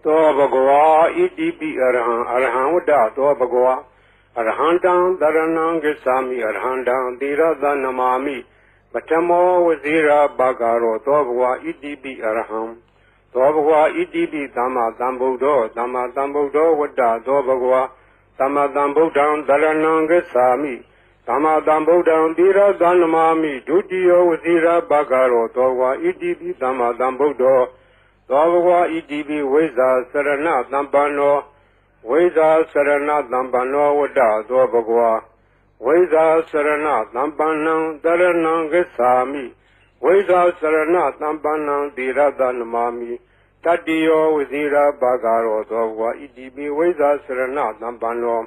သောဘဂဝါဣတိပိအရဟံအရဟံဝတ္တသောဘဂဝါအရဟံတံတရဏံဂစ္ဆာမိအရဟံတံသီရသနမာမိပထမောဝဇိရာဘဂရောသောဘဂဝါဣတိပိအရဟံသောဘဂဝါဣတိပိသမ္မာသမ္ဗုဒ္ဓောသမ္မာသမ္ဗုဒ္ဓောဝတ္တသောဘဂဝါသမ္မာသမ္ဗုဒ္ဓံတရဏံဂစ္ဆာမိသမ္မာသမ္ဗုဒ္ဓံသီရသနမာမိဒုတိယဝဇိရာဘဂရောသောဘဂဝါဣတိပိသမ္မာသမ္ဗုဒ္ဓောသောဘဂဝါဣတိပိဝိဇ္ဇာစရဏသံပန္နောဝိဇ္ဇာစရဏသံပန္နောဝတ္တသောဘဂဝါဝိဇ္ဇာစရဏသံပန္နံတရဏံဂစ္ဆာမိဝိဇ္ဇာစရဏသံပန္နံသီရသနမာမိတတ္တိယောဝဇိရာဘဂရောသောဘဂဝါဣတိပိဝိဇ္ဇာစရဏသံပန္နော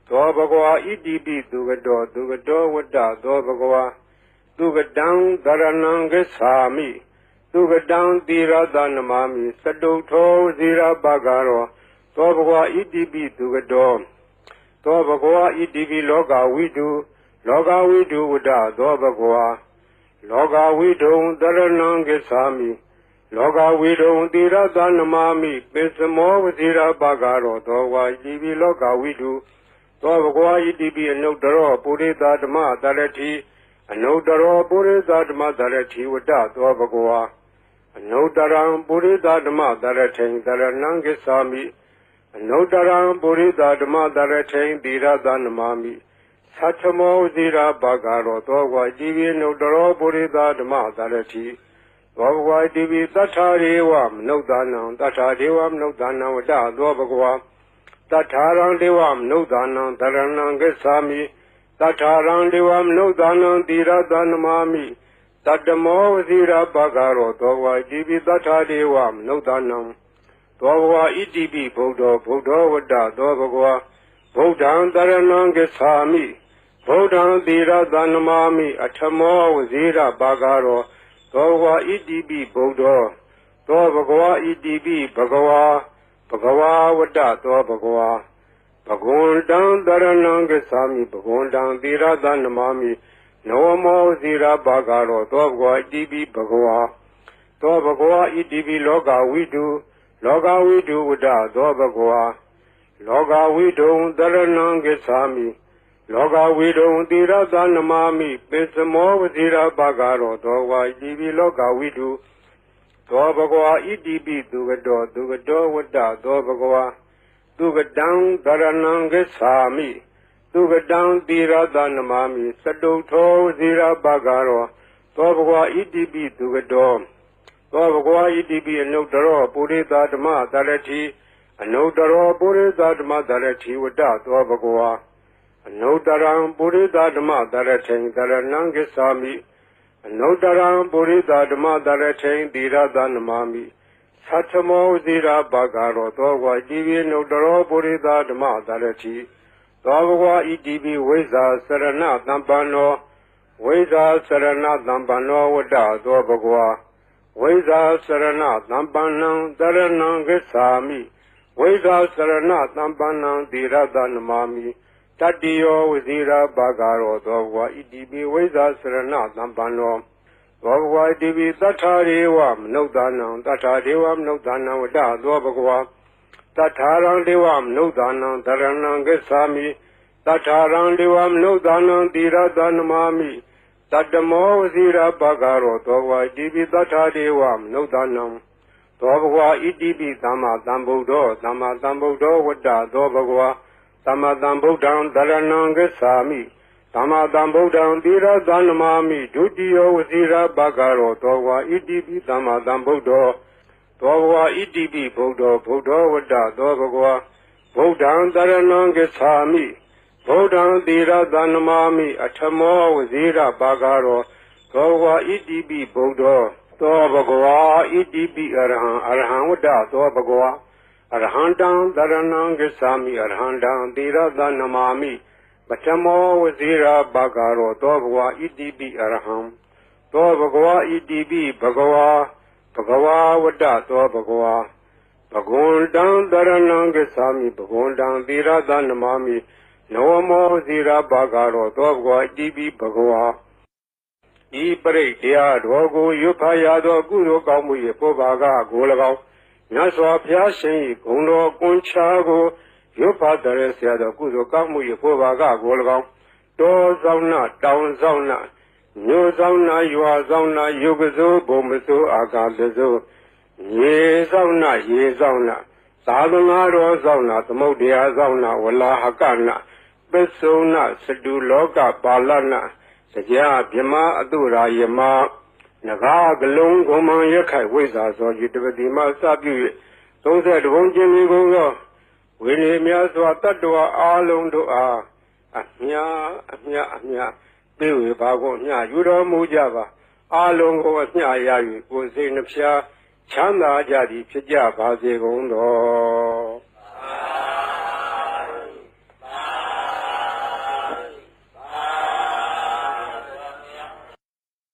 သောဘဂဝါဣတိပိသူကတောဝတ္တသောဘဂဝါသူကတံတရဏံဂစ္ဆာမိသူကတံသီရသနမာမိစတုထောဝဇိရာဘဂရောသောဘဂဝါဣတိပိသူကတောသောဘဂဝါဣတိပိလောကဝိတုဝတ္တသောဘဂဝါလောကဝိတုံတရဏံဂစ္ဆာမိလောကဝိတုံသီရသနမာမိပိစမောဝဇိရာဘဂရောသောဘဂဝါဣတိပိလောကဝိတုသောဘဂဝါဣတိပိအနုတ္တရောပုရိသဓမ္မတရတိအနုတ္တရောပုရိသဓမ္မတရတိဝတ္တသောဘဂဝါအနုတ္တရံပုရိသဓမ္မတရထိန်တရဏံဂစ္ဆာမိအနုတ္တရံပုရိသဓမ္မတရထိန်သီရသနမာမိသတ္ထမောဇိရာဘဂရောသောဘဂဝါဣတိပိအနုတ္တရောပုရိသဓမ္မတရတိသောဘဂဝါဣတိပိသတ္ထာရေဝမနုဿာနံသတ္ထာဒေဝမနုဿာနံဝတ္တသောဘဂဝါတထာရံဒေဝမနုဿာနံတရဏံဂစ္ဆာမိတထာရံဒေဝမနုဿာနံသီရသနမာမိတတ္တမောဝဇိရာဘဂရောသောဘဂဝါဣတိပိတထာဒေဝမနုဿာနံသောဘဂဝါဣတိပိဗုဒ္ဓောဝတ္တသောဘဂဝါဗုဒ္ဓံတရဏံဂစ္ဆာမိဗုဒ္ဓံသီရသနမာမိအထမောဝဇိရာဘဂရောသောဘဂဝါဣတိပိဗုဒ္ဓောသောဘဂဝါဣတိပိဘဂဝါဝတ္တသောဘဂဝါဘဂဝန္တံတရဏံဂစ္ဆာမိဘဂဝန္တံသီရသနမာမိနောမောဇိရာဘဂရောသောဘဂဝါဣတိပိဘဂဝါသောဘဂဝါဣတိပိလောကဝိတုဝတ္တသောဘဂဝါလောကဝိတုံတရဏံဂစ္ဆာမိလောကဝိတုံသီရသနမာမိပိစမောဝဇိရာဘဂရောသောဘဂဝါဣတိပိလောကဝိတုသောဘဂဝါဣတိပိသူကတောဝတ္တသောဘဂဝါသူကတံတရဏံဂစ္ဆာမိသူကတံသီရသနမာမိစတုထောဝဇိရာဘဂရောသောဘဂဝါဣတိပိသူကတောသောဘဂဝါဣတိပိအနုတ္တရောပုရိသဓမ္မတရတိအနုတ္တရောပုရိသဓမ္မတရတိဝတ္တသောဘဂဝါအနုတ္တရံပုရိသဓမ္မတရထိန်တရဏံဂစ္ဆာမိအနုတ္တရံပုရိသဓမ္မတရထိန်သီရသနမာမိသတ္ထမောဇိရာဘဂရောသောဘဂဝါဣတိပိအနုတ္တရောပုရိသဓမ္မတရတိသောဘဂဝါဣတိပိဝိဇ္ဇာစရဏသံပန္နောဝိဇ္ဇာစရဏသံပန္နောဝတ္တသောဘဂဝါဝိဇ္ဇာစရဏသံပန္နံတရဏံဂစ္ဆာမိဝိဇ္ဇာစရဏသံပန္နံသီရသနမာမိတတ္တိယောဝဇိရာဘဂရောသောဘဂဝါဣတိပိဝိဇ္ဇာစရဏသံပန္နောသောဘဂဝါဣတိပိသတ္ထာရေဝမနုဿာနံသတ္ထာဒေဝမနုဿာနံဝတ္တသောဘဂဝါတထာရံဒေဝမနုဿာနံတရဏံဂစ္ဆာမိတထာရံဒေဝမနုဿာနံသီရသနမာမိတတ္တမောဝဇိရာဘဂရောသောဘဂဝါဣတိပိသတ္ထာဒေဝမနုဿာနံသောဘဂဝါဣတိပိသမ္မာသမ္ဗုဒ္ဓောဝတ္တသောဘဂဝါသမ္မာသမ္ဗုဒ္ဓံတရဏံဂစ္ဆာမိသမ္မာသမ္ဗုဒ္ဓံသီရသနမာမိဒုတိယဝဇိရာဘဂရောသောဘဂဝါဣတိပိသမ္မာသမ္ဗုဒ္ဓောသောဘဂဝါဣတိပိဗုဒ္ဓောဝတ္တသောဘဂဝါဗုဒ္ဓံတရဏံဂစ္ဆာမိဗုဒ္ဓံသီရသနမာမိအထမောဝဇိရာဘဂရောသောဘဂဝါဣတိပိဗုဒ္ဓောသောဘဂဝါဣတိပိအရဟံဝတ္တသောဘဂဝါအရဟံတံတရဏံဂစ္ဆာမိအရဟံတံသီရသနမာမိပထမောဝဇိရာဘဂရောသောဘဂဝါဣတိပိအရဟံသောဘဂဝါဣတိပိဘဂဝါဝတ္တသောဘဂဝါဘဂဝန္တံတရဏံဂစ္ဆာမိဘဂဝန္တံသီရသနမာမိနောမောဇိရာဘဂရောသောဘဂဝါဣတိပိဘဂဝါဤပရိတရားတော်ကိုရွတ်ဖတ်ရသောကုသိုလ်ကောင်းမှု၏ပုဗ္ဗာကကို၎င်း မြတ်စွာဘုရားရှင်၏ဂုဏ်တော်ကွန်ချာကိုရုပ်ဖတ်တဲ့ဆရာတော်ကုသိုလ်ကောင်းမှု၏ဖို့ပါကကို၎င်းတောဆောင်နာတောင်ဆောင်နာမြို့ဆောင်နာရွာဆောင်နာယုတ်ကစိုးဘုံမစိုးအာကာသစိုးရေဆောင်နာရေဆောင်နာသာသနာတော်ဆောင်နာသမုဒ္ဒရာဆောင်နာဝလာဟကနာပစ္စုံနာစတုလောကပါဠနာစကြာဗြဟ္မာအတုရာယမနဂါကလုံးဂုံမံရခိုင်ဝိဇ္ဇာသောယတပတိမစပြု၍30ဘုံကျင်းပြီးကုန်သောဝိနည်းများစွာတတ္တဝါအာလုံးတို့အားအမြပြေဝေပါကုန်အမြယူတော်မူကြပါအာလုံးကိုအမြရ၍ကိုယ်စိတ်နှဖျားချမ်းသာကြသည်ဖြစ်ကြပါစေကုန်သော